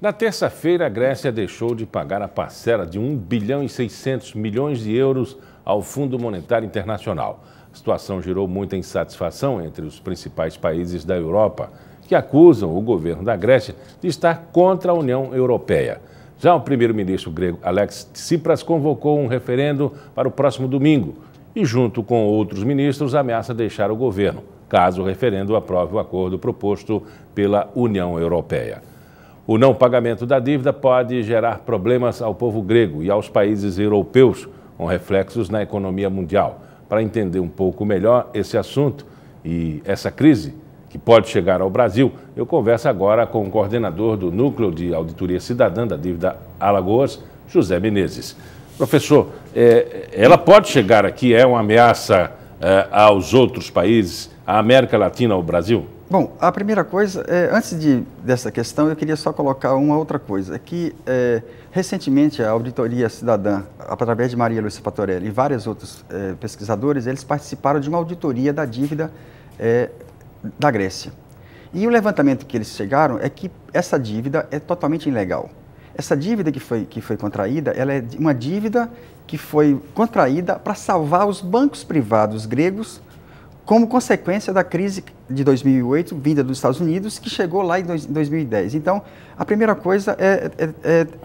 Na terça-feira, a Grécia deixou de pagar a parcela de 1 bilhão e 600 milhões de euros ao Fundo Monetário Internacional. A situação gerou muita insatisfação entre os principais países da Europa, que acusam o governo da Grécia de estar contra a União Europeia. Já o primeiro-ministro grego Alexis Tsipras convocou um referendo para o próximo domingo e, junto com outros ministros, ameaça deixar o governo, caso o referendo aprove o acordo proposto pela União Europeia. O não pagamento da dívida pode gerar problemas ao povo grego e aos países europeus, com reflexos na economia mundial. Para entender um pouco melhor esse assunto e essa crise que pode chegar ao Brasil, eu converso agora com o coordenador do Núcleo de Auditoria Cidadã da Dívida Alagoas, José Menezes. Professor, ela pode chegar aqui, é uma ameaça aos outros países, à América Latina, ao Brasil? Bom, a primeira coisa, antes dessa questão, eu queria só colocar uma outra coisa, que recentemente a Auditoria Cidadã, através de Maria Lúcia Patorelli e vários outros pesquisadores, eles participaram de uma auditoria da dívida da Grécia. E o levantamento que eles chegaram é que essa dívida é totalmente ilegal. Essa dívida que foi contraída, ela é uma dívida que foi contraída para salvar os bancos privados gregos como consequência da crise de 2008, vinda dos Estados Unidos, que chegou lá em 2010. Então, a primeira coisa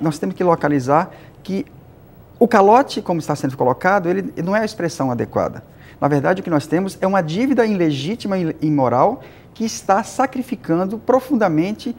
nós temos que localizar que o calote, como está sendo colocado, ele não é a expressão adequada. Na verdade, o que nós temos é uma dívida ilegítima e imoral que está sacrificando profundamente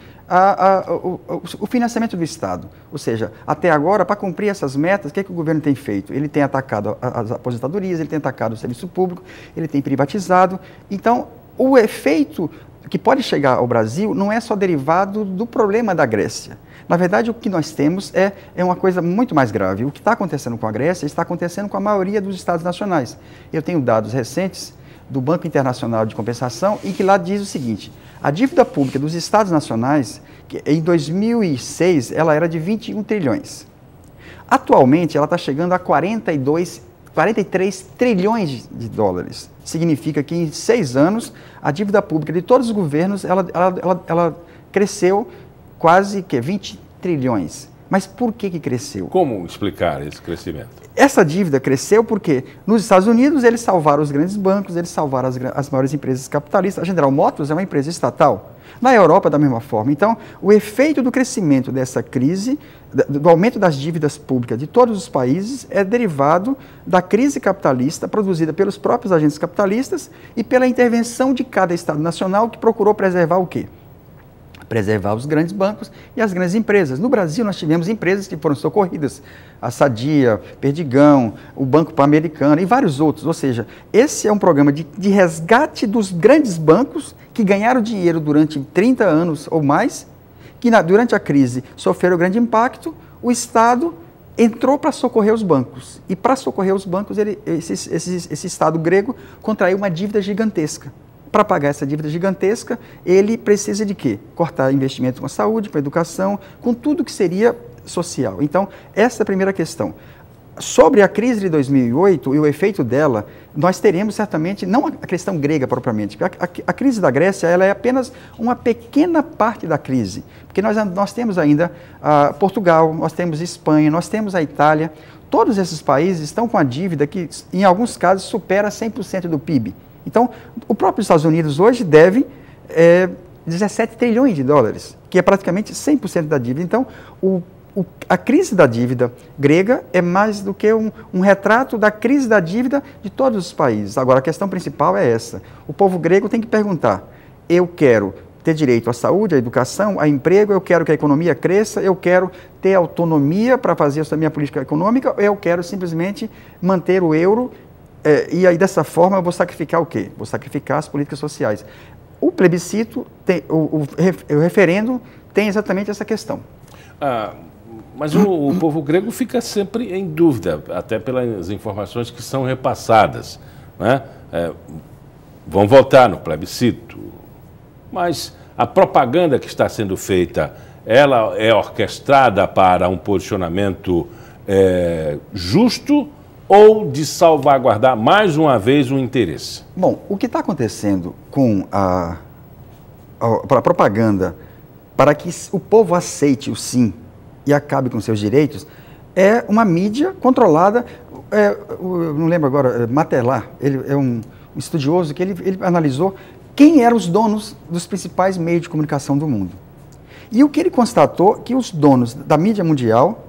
o financiamento do Estado. Ou seja, até agora, para cumprir essas metas, o que o governo tem feito? Ele tem atacado as aposentadorias, ele tem atacado o serviço público, ele tem privatizado. Então, o efeito que pode chegar ao Brasil não é só derivado do problema da Grécia. Na verdade, o que nós temos é uma coisa muito mais grave. O que está acontecendo com a Grécia está acontecendo com a maioria dos Estados nacionais. Eu tenho dados recentes do Banco Internacional de Compensação, e que lá diz o seguinte: a dívida pública dos Estados nacionais, que em 2006, ela era de 21 trilhões. Atualmente, ela está chegando a 43 trilhões de dólares. Significa que em 6 anos, a dívida pública de todos os governos, ela cresceu quase 20 trilhões. Mas por que cresceu? Como explicar esse crescimento? Essa dívida cresceu porque nos Estados Unidos eles salvaram os grandes bancos, eles salvaram as maiores empresas capitalistas. A General Motors é uma empresa estatal. Na Europa, da mesma forma. Então, o efeito do crescimento dessa crise, do aumento das dívidas públicas de todos os países, é derivado da crise capitalista produzida pelos próprios agentes capitalistas e pela intervenção de cada Estado nacional que procurou preservar o quê? Preservar os grandes bancos e as grandes empresas. No Brasil, nós tivemos empresas que foram socorridas, a Sadia, Perdigão, o Banco Pan-Americano e vários outros. Ou seja, esse é um programa de resgate dos grandes bancos que ganharam dinheiro durante 30 anos ou mais, que durante a crise sofreram grande impacto. O Estado entrou para socorrer os bancos. E para socorrer os bancos, esse Estado grego contraiu uma dívida gigantesca. Para pagar essa dívida gigantesca, ele precisa de quê? Cortar investimento com a saúde, com a educação, com tudo que seria social. Então, essa é a primeira questão. Sobre a crise de 2008 e o efeito dela, nós teremos certamente, não a questão grega propriamente, a crise da Grécia ela é apenas uma pequena parte da crise, porque nós temos ainda Portugal, nós temos Espanha, nós temos a Itália, todos esses países estão com a dívida que, em alguns casos, supera 100% do PIB. Então, o próprio Estados Unidos hoje deve 17 trilhões de dólares, que é praticamente 100% da dívida. Então, a crise da dívida grega é mais do que um retrato da crise da dívida de todos os países. Agora, a questão principal é essa. O povo grego tem que perguntar: eu quero ter direito à saúde, à educação, a emprego, eu quero que a economia cresça, eu quero ter autonomia para fazer a minha política econômica, ou eu quero simplesmente manter o euro. E aí, dessa forma, eu vou sacrificar o quê? Vou sacrificar as políticas sociais. O plebiscito, o referendo, tem exatamente essa questão. Mas o povo grego fica sempre em dúvida, até pelas informações que são repassadas, né? Vão votar no plebiscito, mas a propaganda que está sendo feita, ela é orquestrada para um posicionamento justo ou de salvaguardar mais uma vez o interesse? Bom, o que está acontecendo com a propaganda para que o povo aceite o sim e acabe com seus direitos, é uma mídia controlada. Eu não lembro agora, Matelar, ele é um estudioso que ele analisou quem eram os donos dos principais meios de comunicação do mundo. E o que ele constatou que os donos da mídia mundial,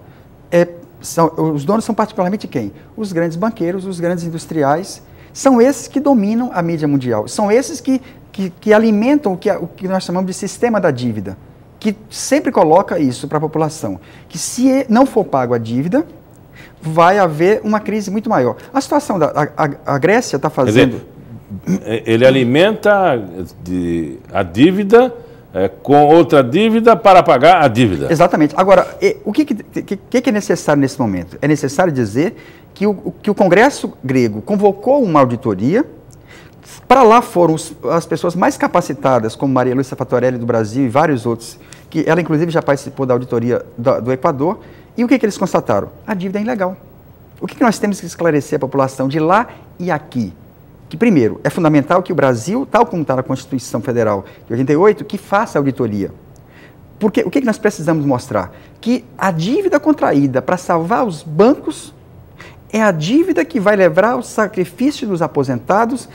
os donos são particularmente quem? Os grandes banqueiros, os grandes industriais, são esses que dominam a mídia mundial, são esses que alimentam o que nós chamamos de sistema da dívida, que sempre coloca isso para a população, que se não for pago a dívida, vai haver uma crise muito maior. A situação a Grécia está fazendo... Ele alimenta a dívida com outra dívida para pagar a dívida. Exatamente. Agora, o que é necessário nesse momento? É necessário dizer que o Congresso grego convocou uma auditoria. Para lá foram as pessoas mais capacitadas, como Maria Lúcia Fattorelli do Brasil e vários outros, que ela inclusive já participou da auditoria do Equador. E o que eles constataram? A dívida é ilegal. O que nós temos que esclarecer a população de lá e aqui? Que, primeiro, é fundamental que o Brasil, tal como está na Constituição Federal de 88, que faça auditoria. Porque o que nós precisamos mostrar? Que a dívida contraída para salvar os bancos é a dívida que vai levar ao sacrifício dos aposentados.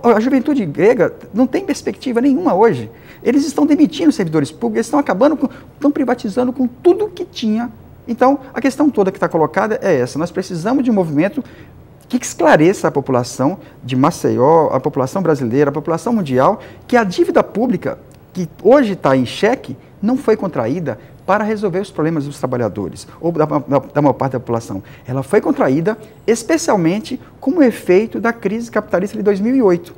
A juventude grega não tem perspectiva nenhuma hoje. Eles estão demitindo servidores públicos, eles estão estão privatizando com tudo que tinha. Então, a questão toda que está colocada é essa. Nós precisamos de um movimento que esclareça a população de Maceió, a população brasileira, a população mundial, que a dívida pública, que hoje está em xeque, não foi contraída para resolver os problemas dos trabalhadores, ou da maior parte da população. Ela foi contraída especialmente como efeito da crise capitalista de 2008.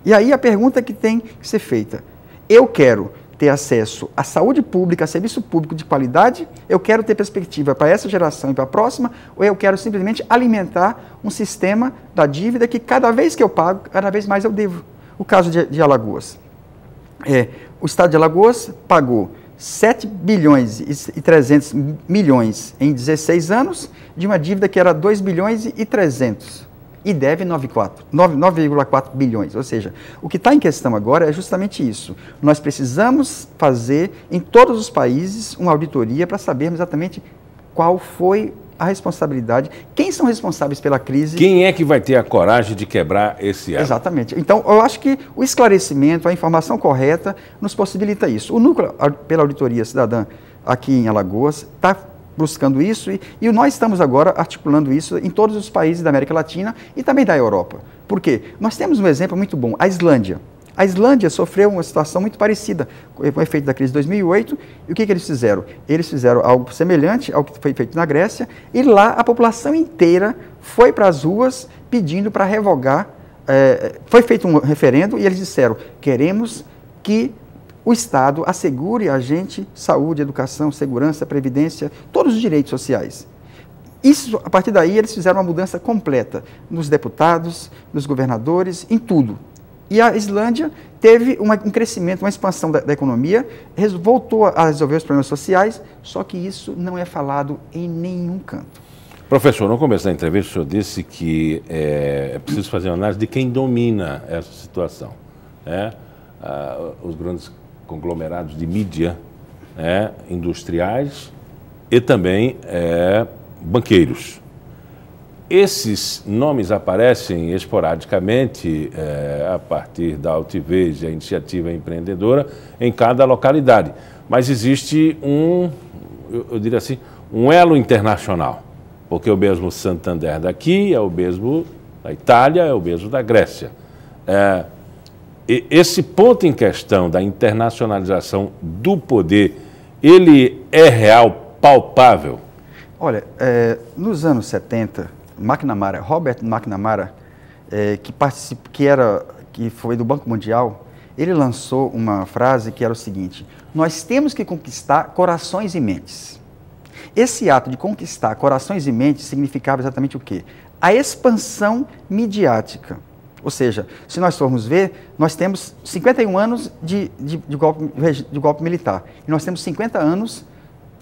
E aí a pergunta que tem que ser feita: eu quero ter acesso à saúde pública, a serviço público de qualidade, eu quero ter perspectiva para essa geração e para a próxima, ou eu quero simplesmente alimentar um sistema da dívida que cada vez que eu pago, cada vez mais eu devo. O caso de Alagoas. O Estado de Alagoas pagou 7 bilhões e 300 milhões em 16 anos, de uma dívida que era 2 bilhões e 300. E deve 9,4 bilhões. Ou seja, o que está em questão agora é justamente isso. Nós precisamos fazer, em todos os países, uma auditoria para sabermos exatamente qual foi a responsabilidade, quem são responsáveis pela crise. Quem é que vai ter a coragem de quebrar esse elo? Exatamente. Então, eu acho que o esclarecimento, a informação correta, nos possibilita isso. O Núcleo pela Auditoria Cidadã aqui em Alagoas está buscando isso e nós estamos agora articulando isso em todos os países da América Latina e também da Europa. Por quê? Nós temos um exemplo muito bom, a Islândia. A Islândia sofreu uma situação muito parecida com o efeito da crise de 2008, e o que eles fizeram? Eles fizeram algo semelhante ao que foi feito na Grécia, e lá a população inteira foi para as ruas pedindo para revogar, foi feito um referendo e eles disseram: queremos que o Estado assegure a gente saúde, educação, segurança, previdência, todos os direitos sociais. Isso, a partir daí, eles fizeram uma mudança completa nos deputados, nos governadores, em tudo. E a Islândia teve um crescimento, uma expansão da economia, voltou a resolver os problemas sociais, só que isso não é falado em nenhum canto. Professor, no começo da entrevista o senhor disse que é preciso fazer uma análise de quem domina essa situação. Os grandes conglomerados de mídia, industriais e também banqueiros. Esses nomes aparecem esporadicamente a partir da altivez e a iniciativa empreendedora em cada localidade. Mas existe eu diria assim, um elo internacional, porque o mesmo Santander daqui é o mesmo da Itália, é o mesmo da Grécia. Esse ponto em questão da internacionalização do poder, ele é real, palpável? Olha, nos anos 70, Robert McNamara, que foi do Banco Mundial, ele lançou uma frase que era o seguinte: nós temos que conquistar corações e mentes. Esse ato de conquistar corações e mentes significava exatamente o quê? A expansão midiática. Ou seja, se nós formos ver, nós temos 51 anos de golpe militar e nós temos 50 anos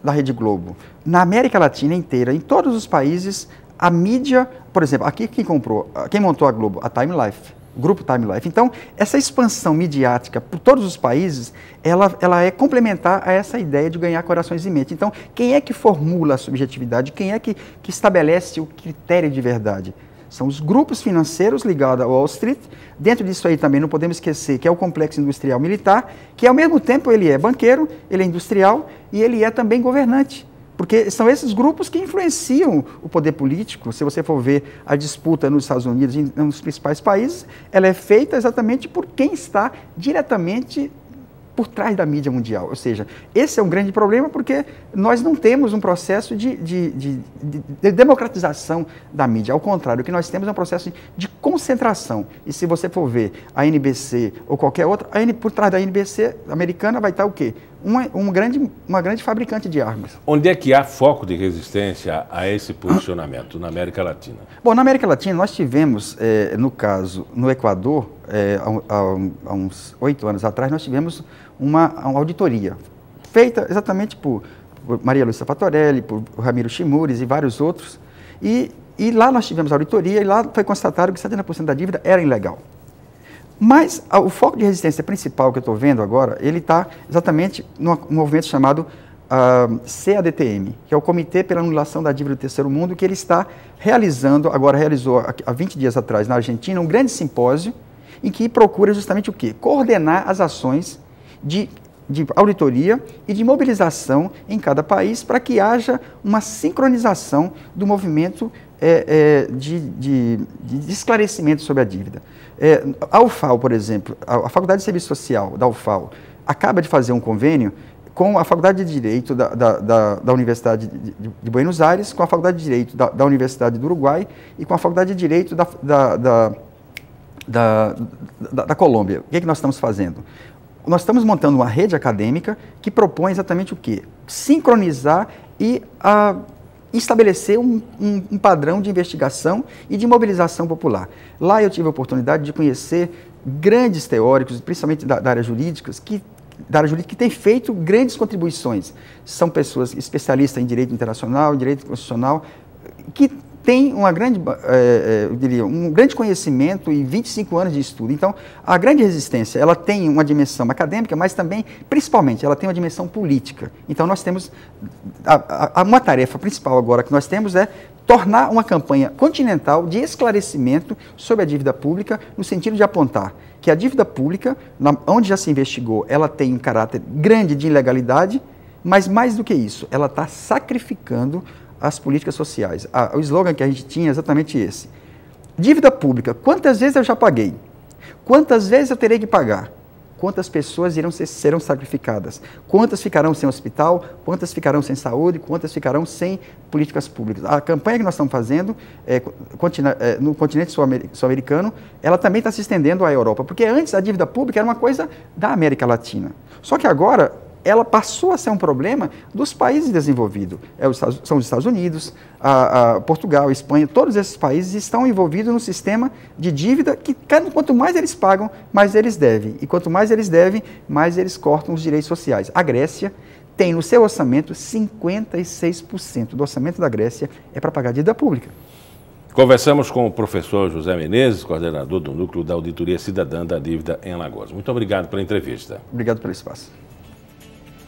da Rede Globo. Na América Latina inteira, em todos os países, a mídia, por exemplo, aqui quem montou a Globo? A Time Life. Grupo Time Life. Então, essa expansão midiática por todos os países, ela é complementar a essa ideia de ganhar corações e mentes. Então, quem é que formula a subjetividade? Quem é que estabelece o critério de verdade? São os grupos financeiros ligados ao Wall Street. Dentro disso aí também não podemos esquecer que é o complexo industrial militar, que ao mesmo tempo ele é banqueiro, ele é industrial e ele é também governante. Porque são esses grupos que influenciam o poder político. Se você for ver a disputa nos Estados Unidos e nos principais países, ela é feita exatamente por quem está diretamente por trás da mídia mundial. Ou seja, esse é um grande problema porque nós não temos um processo de democratização da mídia. Ao contrário, o que nós temos é um processo de concentração. E se você for ver a NBC ou qualquer outra, por trás da NBC americana vai estar o quê? Uma grande fabricante de armas. Onde é que há foco de resistência a esse posicionamento na América Latina? Bom, na América Latina nós tivemos, no caso, no Equador, há uns 8 anos atrás, nós tivemos uma auditoria feita exatamente por Maria Lúcia Fatorelli, por Ramiro Chimures e vários outros. E lá nós tivemos a auditoria e lá foi constatado que 70% da dívida era ilegal. Mas o foco de resistência principal que eu estou vendo agora, ele está exatamente num movimento chamado CADTM, que é o Comitê pela Anulação da Dívida do Terceiro Mundo, que ele está realizou há 20 dias atrás na Argentina, um grande simpósio em que procura justamente o quê? Coordenar as ações de auditoria e de mobilização em cada país para que haja uma sincronização do movimento de esclarecimento sobre a dívida. A UFAO, por exemplo, a Faculdade de Serviço Social da UFAO acaba de fazer um convênio com a Faculdade de Direito da Universidade de Buenos Aires, com a Faculdade de Direito da Universidade do Uruguai e com a Faculdade de Direito da Colômbia. O que é que nós estamos fazendo? Nós estamos montando uma rede acadêmica que propõe exatamente o quê? Sincronizar e estabelecer um padrão de investigação e de mobilização popular. Lá eu tive a oportunidade de conhecer grandes teóricos, principalmente da área jurídica, que têm feito grandes contribuições. São pessoas especialistas em direito internacional, em direito constitucional, que têm um grande conhecimento e 25 anos de estudo. Então, a grande resistência, ela tem uma dimensão acadêmica, mas também, principalmente, ela tem uma dimensão política. Então, nós temos, uma tarefa principal agora que nós temos é tornar uma campanha continental de esclarecimento sobre a dívida pública, no sentido de apontar que a dívida pública, onde já se investigou, ela tem um caráter grande de ilegalidade, mas mais do que isso, ela está sacrificando as políticas sociais. O slogan que a gente tinha é exatamente esse. Dívida pública, quantas vezes eu já paguei? Quantas vezes eu terei que pagar? Quantas pessoas serão sacrificadas? Quantas ficarão sem hospital? Quantas ficarão sem saúde? Quantas ficarão sem políticas públicas? A campanha que nós estamos fazendo no continente sul-americano, ela também está se estendendo à Europa, porque antes a dívida pública era uma coisa da América Latina. Só que agora ela passou a ser um problema dos países desenvolvidos. São os Estados Unidos, Portugal, Espanha, todos esses países estão envolvidos no sistema de dívida que, quanto mais eles pagam, mais eles devem. E quanto mais eles devem, mais eles cortam os direitos sociais. A Grécia tem no seu orçamento 56% do orçamento da Grécia é para pagar dívida pública. Conversamos com o professor José Menezes, coordenador do Núcleo da Auditoria Cidadã da Dívida em Alagoas. Muito obrigado pela entrevista. Obrigado pelo espaço.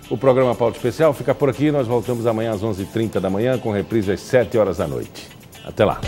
O programa Pauta Especial fica por aqui. Nós voltamos amanhã às 11h30 da manhã, com reprise às 7 horas da noite. Até lá.